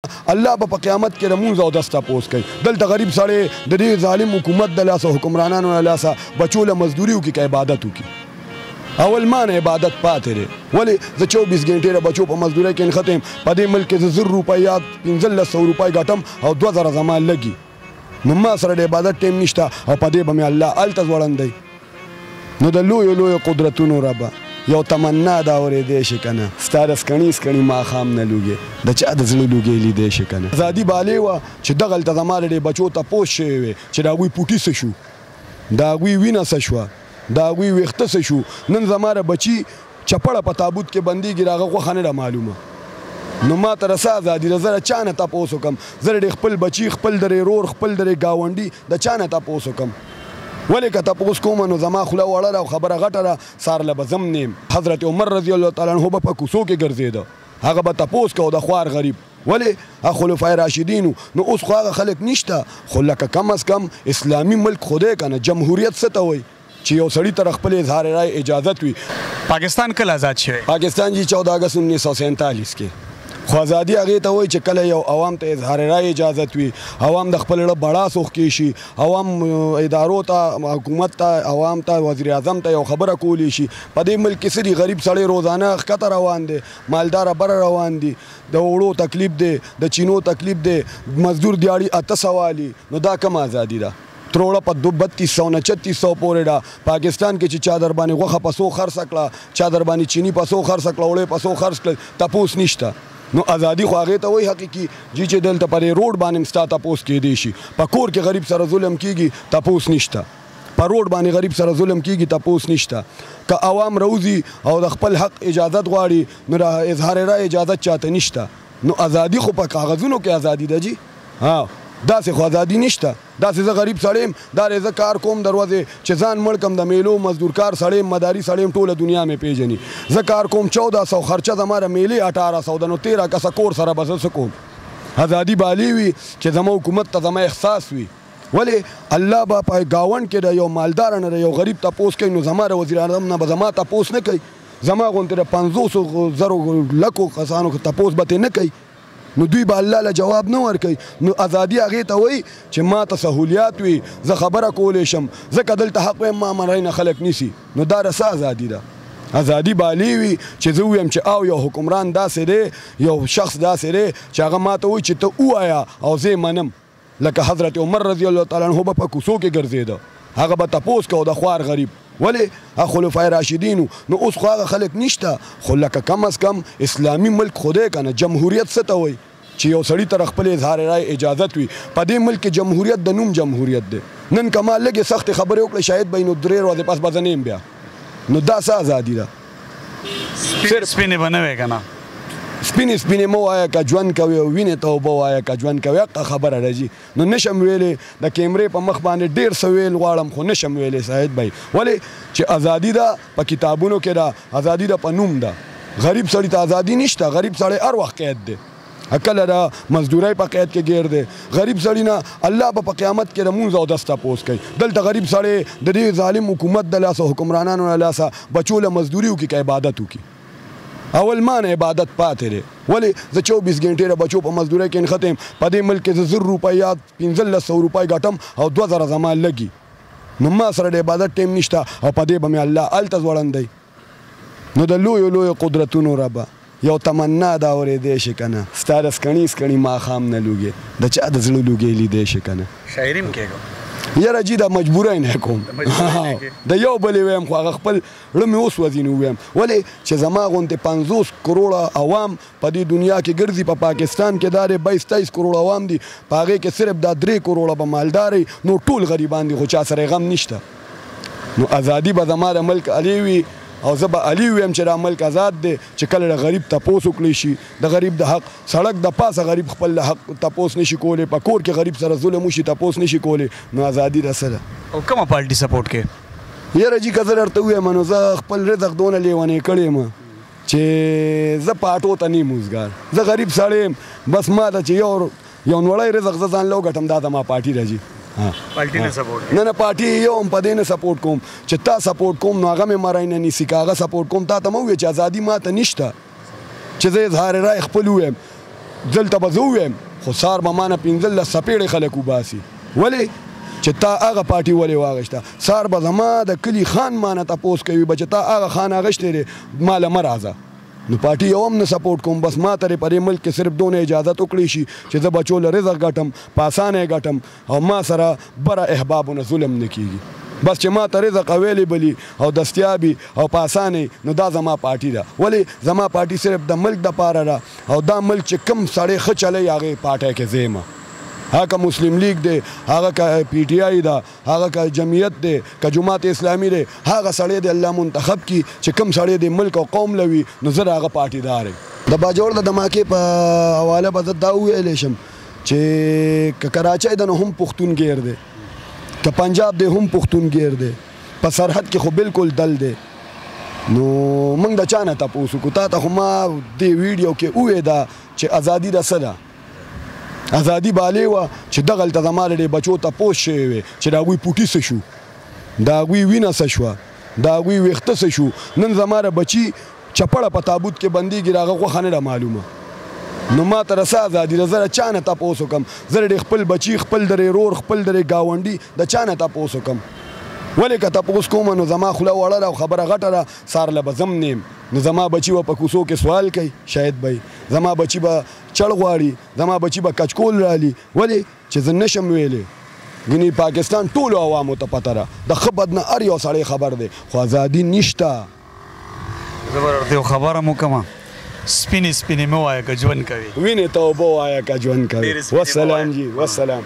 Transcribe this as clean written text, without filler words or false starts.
الله به په قیامت کې د مونځ او دس تپوس کوي. دلته غریب سړی د دې ظالم حکومت د لاسه حکمرانانو د لاسه بچو له مزدوري وکړي که عبادت وکړي. اول مان عبادت پاتې دی. ولې زه 24 غنټې د بچو په مزدورۍ کې نښتی یم. په دې ملک کې زه 1000 روپۍ یا 1500 روپۍ ګټم او 2000 زما لګي. نو ما سره د عبادت ټیم نشته او په دې به مې الله هلته ځوړندی. نو د لویو لویو قدرتونو ربه یو تمنا دا اورېدی شي که نه ستا د سکڼي سکڼي ماښام نه لوګې د چا د زړه لوګې لیدی شي که نه. ازادي بالې وه چې دغلته زما د دې بچو تپوس شوی وی چې د هغوی پوټي څه شو، د هغوی وینه څه شوه، د هغوی ویښته څه شو. نن زما د بچي چپړه په تابوت کې بندېږي د هغه غوښه نه ده معلومه. نو ما ته رسه ازادي ده، زه د چا نه تپوس وکړم. زه د خپل بچي، خپل د رور، خپل د ګاونډي د چا نه تپوس وکړم. ولې که تپوس کوم نو زما خوله وړه ده او خبره غټه ده، سار له به زم نیم. حضرت عمر رضی الله تعالی عنه به په کوڅو کې ګرځېده، هغه به تپوس کوه د خوار غریب. ولې خلفای راشدینو. نو اوس خو هغه خلک نشته، خو لکه کم از کم اسلامي ملک خو دی که نه. جمهوریت څه ته وایي چې یو سړي ته خپل اظهار رای اجازت وي. پاکستان کله آزاد شوی؟ پاکستان جی 14 اگست 1947 کې. خو ازادي هغې ته وایي چې کله یو عوام ته اظهار رای اجازت وي، عوام د خپل زړه بړاس وښکې شي، عوام ادارو ته، حکومت ته، عوام ته، وزیر اعظم ته یو خبره کولی شي. په دې ملک کې څه دي؟ غریب سړی روزانه ښکته روان دی، مالداره بره روان دي، د وړو تکلیف دی، د چینو تکلیف دی، مزدور دیاړي 800 والي. نو دا کومه ازادي ده؟ تروړه په 3200 نه 3600 پورې ده. پاکستان کې چې چا در باندې غوښه په 100 خرڅه کړه، چا در باندې چینی په 100 خرڅه کړه، وړې په 100 خرڅ کړل، تپوس نشته. نو ازادي خو هغې ته وایي حقیقي جی چې دلته پرې روډ باندې هم ستا تپوس کیدی شي. په کور کې غریب سره ظلم کیږي، تپوس نشته. په روډ باندې غریب سره ظلم کیږي، تپوس نشته. که عوام روزي او د خپل حق اجازت غواړي نو د اظهار رای اجازت چاته نشته. نو ازادي خو په کاغذونو کې ازادي ده جی. ها داسې خو ازادي نشته. داسې زه غریب سړی یم، دا زه کار کوم دروازې چې ځان مړ کړم، د میلو مزدورکار سړی یم، مداري سړی یم، ټوله دنیا مې پیژني. زه کار کوم 1400 خرچه زما د میلې 1800 ده. نو 13 کسه کور سره به زه څه کوم؟ ازادي بالې وي چې زما حکومت ته زما احساس وي. ولې الله به په ګاونډ کې د یو مالدار نه د یو غریب تپوس کوي، نو زما د وزیر اعظم نه به زما تپوس نه کوي. زما غوندې د 500,000 لکو کسانو تپوس به ترې نه کوي. نو دوی به الله له جواب نه ورکوي. نو ازادي هغې ته وایي چې ما ته سهولیات وي، زه خبره کولی شم، ځکه دلته حق وایم ما منی نه خلک نیسي. نو دا رسه ازادي ده. ازادي بالې وي چې زه ووایم چې او یو حکمران داسې دی، یو شخص داسې دی چې هغه ما ته وایي چې ته ووایه او زه یې منم. لکه حضرت عمر رضی الله تعالی عنه به په کوڅو کې ګرځېده، هغه به تپوس کوه د خوار غریب. ولې خلفای راشدینو. نو اوس خو هغه خلک نشته، خو لکه کم از کم اسلامي ملک خو دی که نه. جمهوریت څه ته وایي چې یو سړي ته خپل اظهار رای اجازت وي. په دې ملک کې جمهوریت د نوم جمهوریت دی. نن که ما لږې سختې خبرې وکړې شاید به نو 3 ورځې پس به زه نه یم بیا. نو دا څه ازادي ده؟ سپینې به نه وې که نه؟ سپینې مه وایه که ژوند کوې او وینې ته اوبه وایه که ژوند کوې. حقه خبره ده جي. نو نشم ویلی د کیمرې په مخ باندې ډېر څه ویل غواړم، خو نشم ویلی سعید بھائی. ولې چې ازادي ده په کتابونو کې ده، ازادي ده په نوم ده. غریب سړي ته ازادي نشته. غریب سړی هر وخت قید دی، کله د مزدورۍ په قید کې ګیر دی. غریب سړي نه الله به په قیامت کې د مونځ او دس تپوس کوي. دلته غریب سړی د دې ظالم حکومت د لاسه حکمرانانو د لاسه بچو له مزدوري وکړي که عبادت وکړي. اول مان عبادت پاتې دی. ولې زه 24 غنټې د بچو په مزدورۍ کې نښتی یم. په دې ملک کې زه 1000 روپۍ یا 1500 روپۍ ګټم او 2000 زما لګي. نو ما سره د عبادت ټیم نشته او په دې به مې الله هلته ځوړندی. نو د لویو لویو قدرتونو ربه یو تمنا دا اورېدی شي که نه ستا د سکڼي سکڼي ماښام نه لوګې د چا د زړه لوګې لیدی شي که نه. شاعري هم کېږم یاره جي د مجبورۍ نه کوم، د یو بلې ویم خو هغه خپل زړه مې اوس وځي نو ویم. ولې چې زما غوندې 50 کروړه عوام په دې دنیا کې ګرځي. په پاکستان کې دا دی 22-23 کروړه عوام دي، په هغې کې صرف دا 3 کروړه به مالدار نو ټول غریبان دي، خو چا سره غم نشته. نو ازادي به زما د ملک علي وي او زه به علي ویم چې دا ملک آزاد دی. چې کله د غریب تپوس وکړی شي، د غریب د حق سړک د پاسه غریب خپل د حق تپوس نشي کولی، په کور کې غریب سره ظلم وشي تپوس نشي کولی، نو ازادي ده څه ده؟ او کومه پارټي سپورټ کوې؟ یاره جي که زه درته ووایم نو زه خپل رزق دونه لیونی کړی یم چې زه پاټو ته نه یم اوزګار. زه غریب سړی یم، بس ما ته چې یو نوړی رزق زه ځان له وګټم دا زما پارټي ده جي. پارټي نه سپورټ؟ نه پارټي یو هم په دې نه سپورټ کوم چې تا سپورټ کوم نو هغه مې مری نه نیسي. که هغه سپورټ کوم تا ته مه ووایې چې ازادي ما ته نشته چې زه اظهار رای خپل ووایم. دلته به زه ووایم خو سار به ما نه 15 څپېړې خلک وباسي ولې چې تا هغه پارټي ولې واغېسته سار به زما د کلي خان ما نه تپوس کوي به چې تا هغه خان اغېستی دی ما له مه راځه نو پارټي یو هم نه سپورټ کوم بس ما ته په دې ملک کې صرف دونه اجازت وکړی شي چې زه بچو له رزق ګټم په اسانه یې ګټم او ما سره بره احبابونه ظلم نه کېږي بس چې ما ته رزق اویلیبلي او دستیابي او په اسانه نو دا زما پارټي ده ولې زما پارټي صرف د ملک دپاره ده او دا ملک چې کم سړی ښه چلی هغې پارټۍ کې زه یم هغه که مسلم لیگ دی هغه که پی ټی آی ده هغه که جمعیت دی که جماعت اسلامي دی هغه سړی دی الله منتخب کی چې کم سړی دی ملک او قوم لوي نو زه د هغه پارټي دار یم د باجوړ د دماکې په حواله به زه دا وویلی شم چې که کراچۍ ده نو هم پښتون ګیر دی که پنجاب دی هم پښتون ګیر دی په سرحد کې خو بالکل دل دی نو موږ د چا نه تپوس وکړو تا ته خو ما دې ویډیو کې ووې ده چې ازادي ده څه ده ازادي بالې وه چې دغلته زما د دې بچو تپوس شوی وی چې د هغوی پوټي څه شو د هغوی وینه څه شوه د هغوی ویښته څه شو نن زما د بچي چپړه په تابوت کې بندېږي د هغه غوښه نه ده معلومه نو ما ته رسه ازادي ده زه د چا نه تپوس وکړم زه د خپل بچي خپل د رور خپل د ګاونډي د چا نه تپوس وکړم ولې که تپوس کوم نو زما خوله وړه ده او خبره غټه ده سار له به زم نیم نو زما بچي به په کوڅو کې سوال کوي شاید به زما بچي به چړ غواړي زما بچي به کچکول رالي ولې چې زه نشم ویلی ګنې پاکستان ټولو عوامو ته پته ده د ښه بد نه هر یو سړی خبر دی خو ازادي نشته زه به درته یو خبره م وکړم سپینې سپینې مه وایه که ژوند کوي وینې ته اوبه وایه که ژوند کوي والسلام جی والسلام